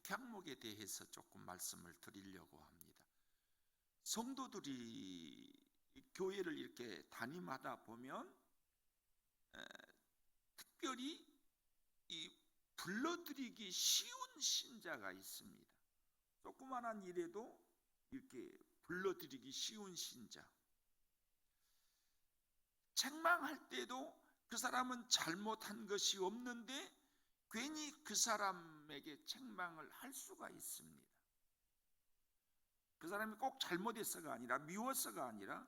백향목에 대해서 조금 말씀을 드리려고 합니다. 성도들이 교회를 이렇게 담임하다 보면 특별히 이 불러들이기 쉬운 신자가 있습니다. 조그만한 일에도 이렇게 불러들이기 쉬운 신자. 책망할 때도 그 사람은 잘못한 것이 없는데 괜히 그 사람에게 책망을 할 수가 있습니다. 그 사람이 꼭 잘못했어가 아니라 미웠어가 아니라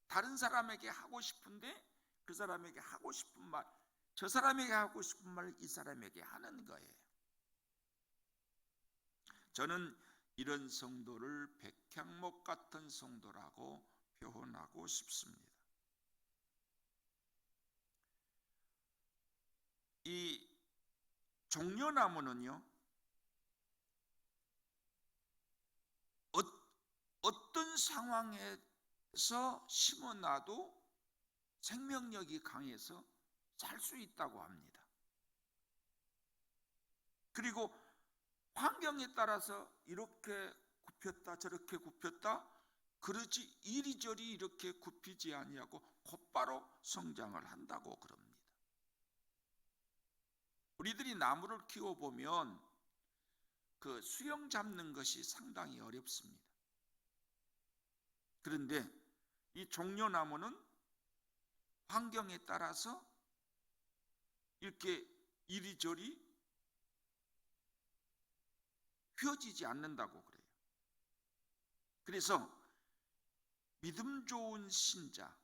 다른 사람에게 하고 싶은데 그 사람에게 하고 싶은 말, 저 사람에게 하고 싶은 말을 이 사람에게 하는 거예요. 저는 이런 성도를 백향목 같은 성도라고 표현하고 싶습니다. 이 종려나무는요, 어떤 상황에서 심어놔도 생명력이 강해서 살 수 있다고 합니다. 그리고 환경에 따라서 이렇게 굽혔다 저렇게 굽혔다 그러지 이리저리 이렇게 굽히지 아니하고 곧바로 성장을 한다고 그럽니다. 우리들이 나무를 키워보면 그 수영 잡는 것이 상당히 어렵습니다. 그런데 이 종려나무는 환경에 따라서 이렇게 이리저리 휘어지지 않는다고 그래요. 그래서 믿음 좋은 신자,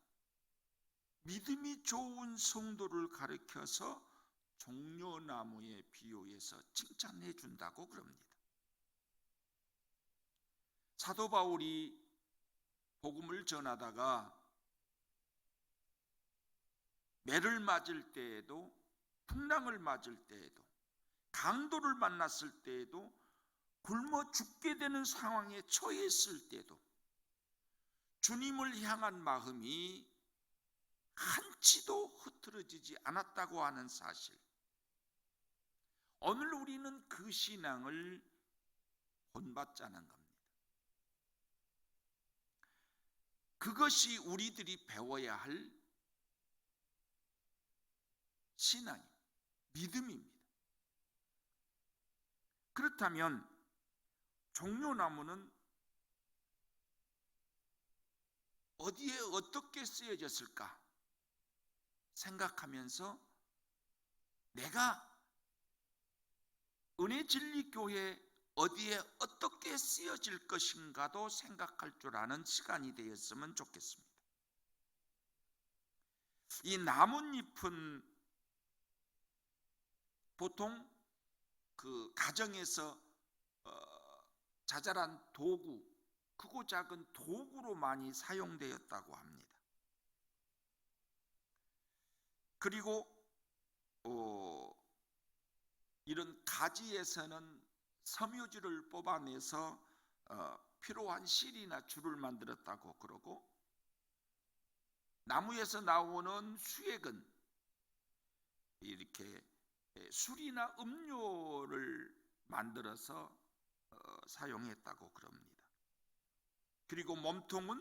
믿음이 좋은 성도를 가리켜서 종려나무에 비유해서 칭찬해 준다고 그럽니다. 사도 바울이 복음을 전하다가 매를 맞을 때에도, 풍랑을 맞을 때에도, 강도를 만났을 때에도, 굶어 죽게 되는 상황에 처했을 때도 주님을 향한 마음이 한치도 흐트러지지 않았다고 하는 사실. 오늘 우리는 그 신앙을 본받자는 겁니다. 그것이 우리들이 배워야 할 신앙, 믿음입니다. 그렇다면 종려나무는 어디에 어떻게 쓰여졌을까 생각하면서 내가 은혜진리교회 어디에 어떻게 쓰여질 것인가도 생각할 줄 아는 시간이 되었으면 좋겠습니다. 이 나뭇잎은 보통 그 가정에서 자잘한 도구, 크고 작은 도구로 많이 사용되었다고 합니다. 그리고 이런 가지에서는 섬유질을 뽑아내서 필요한 실이나 줄을 만들었다고 그러고, 나무에서 나오는 수액은 이렇게 술이나 음료를 만들어서 사용했다고 그럽니다. 그리고 몸통은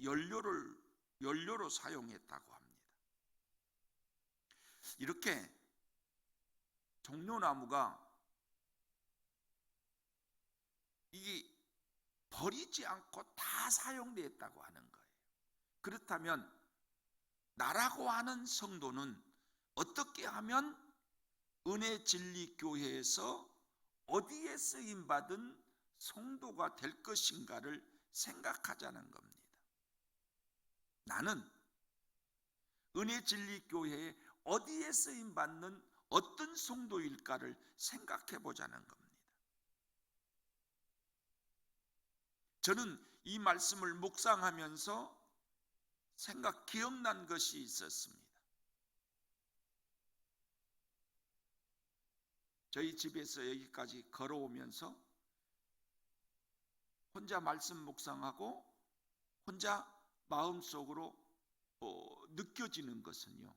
연료로 사용했다고 합니다. 이렇게 종려나무가 이게 버리지 않고 다 사용되었다고 하는 거예요. 그렇다면 나라고 하는 성도는 어떻게 하면 은혜진리교회에서 어디에 쓰임받은 성도가 될 것인가를 생각하자는 겁니다. 나는 은혜진리교회에 어디에 쓰임받는 어떤 성도일까를 생각해 보자는 겁니다. 저는 이 말씀을 묵상하면서 기억난 것이 있었습니다. 저희 집에서 여기까지 걸어오면서 혼자 말씀 묵상하고 혼자 마음속으로 느껴지는 것은요,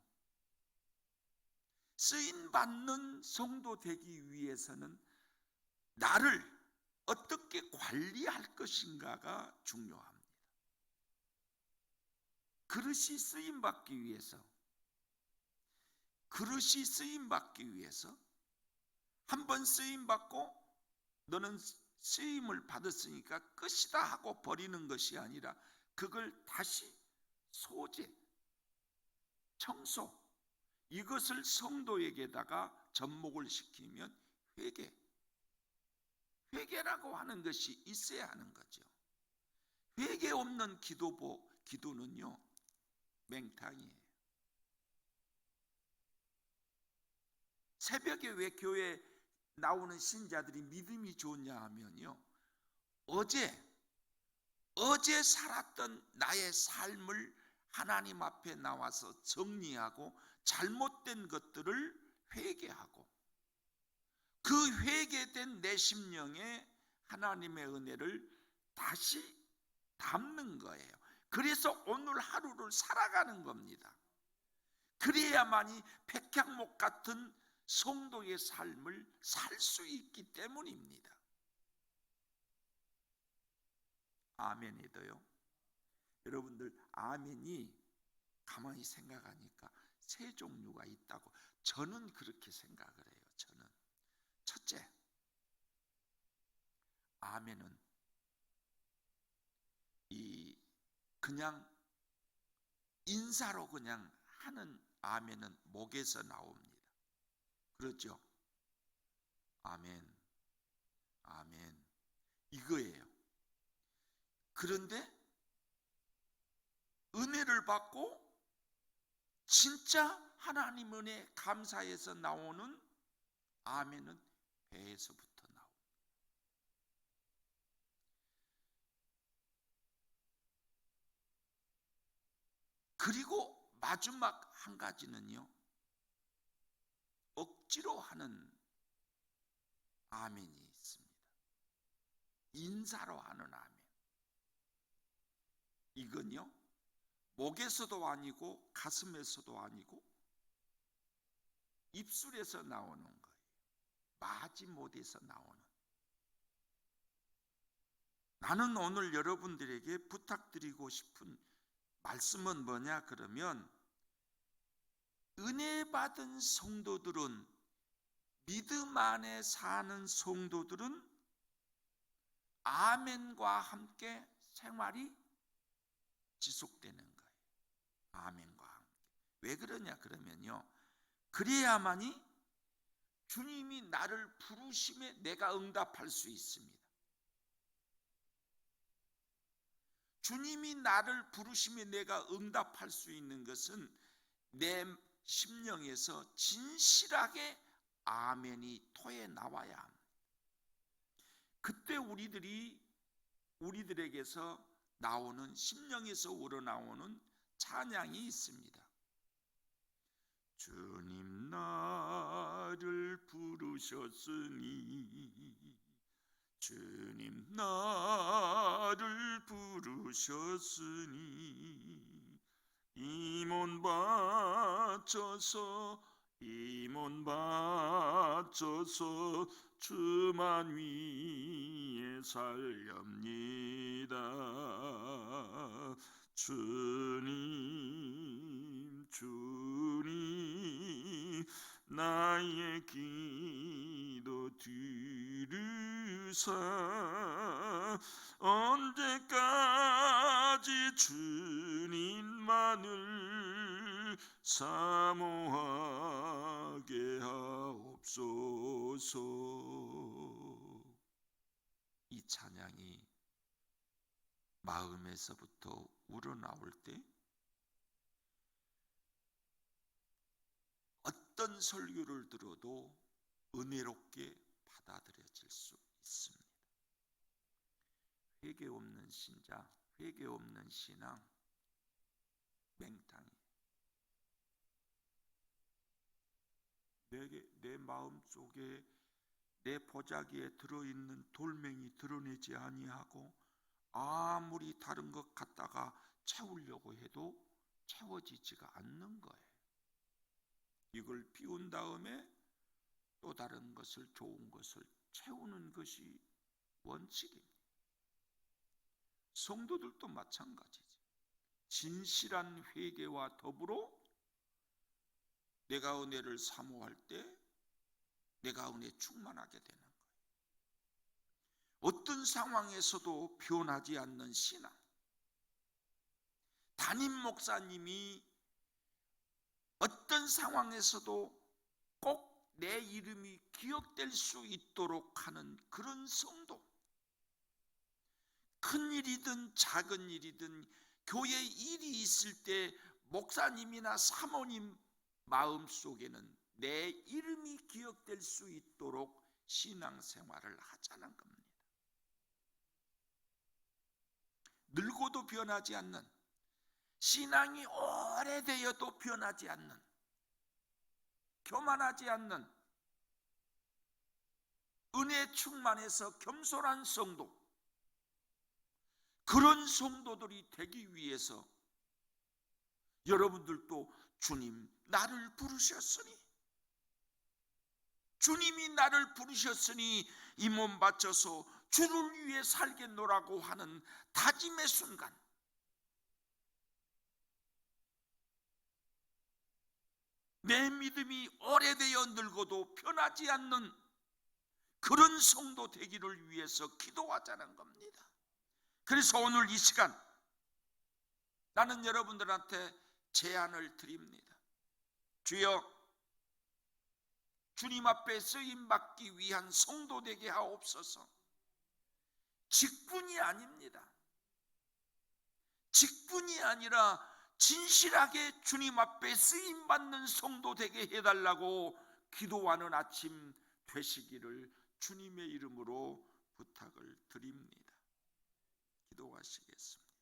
쓰임받는 성도 되기 위해서는 나를 어떻게 관리할 것인가가 중요합니다. 그릇이 쓰임받기 위해서 한 번 쓰임받고 너는 쓰임을 받았으니까 끝이다 하고 버리는 것이 아니라 그걸 다시 소재, 청소, 이것을 성도에게다가 접목을 시키면 회개라고 하는 것이 있어야 하는 거죠. 회개 없는 기도는요, 맹탕이에요. 새벽에 왜 교회 나오는 신자들이 믿음이 좋냐 하면요, 어제 살았던 나의 삶을 하나님 앞에 나와서 정리하고 잘못된 것들을 회개하고 그 회개된 내 심령에 하나님의 은혜를 다시 담는 거예요. 그래서 오늘 하루를 살아가는 겁니다. 그래야만이 백향목 같은 성도의 삶을 살 수 있기 때문입니다. 아멘이도요. 여러분들, 아멘이 가만히 생각하니까 세 종류가 있다고 저는 그렇게 생각을 해요. 저는 첫째, 아멘은 그냥 인사로 그냥 하는 아멘은 목에서 나옵니다. 그렇죠? 아멘, 아멘, 이거예요. 그런데 은혜를 받고 진짜 하나님 은혜 감사해서 나오는 아멘은 배에서부터 나옵니다. 그리고 마지막 한 가지는요, 억지로 하는 아멘이 있습니다. 인사로 하는 아멘. 이건요, 목에서도 아니고 가슴에서도 아니고 입술에서 나오는 거예요. 마지못에서 나오는. 나는 오늘 여러분들에게 부탁드리고 싶은 말씀은 뭐냐 그러면, 은혜 받은 성도들은, 믿음 안에 사는 성도들은 아멘과 함께 생활이 지속되는 거예요. 아멘과 함께. 왜 그러냐 그러면요, 그래야만이 주님이 나를 부르심에 내가 응답할 수 있습니다. 주님이 나를 부르심에 내가 응답할 수 있는 것은 내 심령에서 진실하게 아멘이 토해 나와야 합니다. 그때 우리들에게서 나오는, 심령에서 우러나오는 찬양이 있습니다. 주님 나를 부르셨으니, 주님 나를 부르셨으니, 임원 바쳐서 주만 위에 살렵니다. 주님 나의 기도 들으사 언제까지 주님만을 사모하게 하옵소서. 이 찬양이 마음에서부터 우러나올 때 어떤 설교를 들어도 은혜롭게 받아들여질 수 있습니다. 회개 없는 신자, 회개 없는 신앙, 맹탕이. 내 마음 속에, 내 보자기에 들어있는 돌멩이 드러내지 아니하고 아무리 다른 것 갖다가 채우려고 해도 채워지지가 않는 거예요. 이걸 비운 다음에 또 다른 것을, 좋은 것을 채우는 것이 원칙입니다. 성도들도 마찬가지죠. 진실한 회개와 더불어 내가 은혜를 사모할 때 내가 은혜 충만하게 되는 거예요. 어떤 상황에서도 변하지 않는 신앙. 담임 목사님이 어떤 상황에서도 꼭 내 이름이 기억될 수 있도록 하는 그런 성도. 큰 일이든 작은 일이든 교회 일이 있을 때 목사님이나 사모님 마음속에는 내 이름이 기억될 수 있도록 신앙생활을 하자는 겁니다. 늙어도 변하지 않는, 신앙이 오래되어도 변하지 않는, 교만하지 않는, 은혜 충만해서 겸손한 성도, 그런 성도들이 되기 위해서 여러분들도 주님 나를 부르셨으니, 주님이 나를 부르셨으니 이 몸 바쳐서 주를 위해 살겠노라고 하는 다짐의 순간, 내 믿음이 오래되어 늙어도 변하지 않는 그런 성도 되기를 위해서 기도하자는 겁니다. 그래서 오늘 이 시간 나는 여러분들한테 제안을 드립니다. 주여, 주님 앞에 쓰임받기 위한 성도 되게 하옵소서. 직분이 아닙니다. 직분이 아니라 진실하게 주님 앞에 쓰임받는 성도 되게 해달라고 기도하는 아침 되시기를 주님의 이름으로 부탁을 드립니다. 기도하시겠습니다.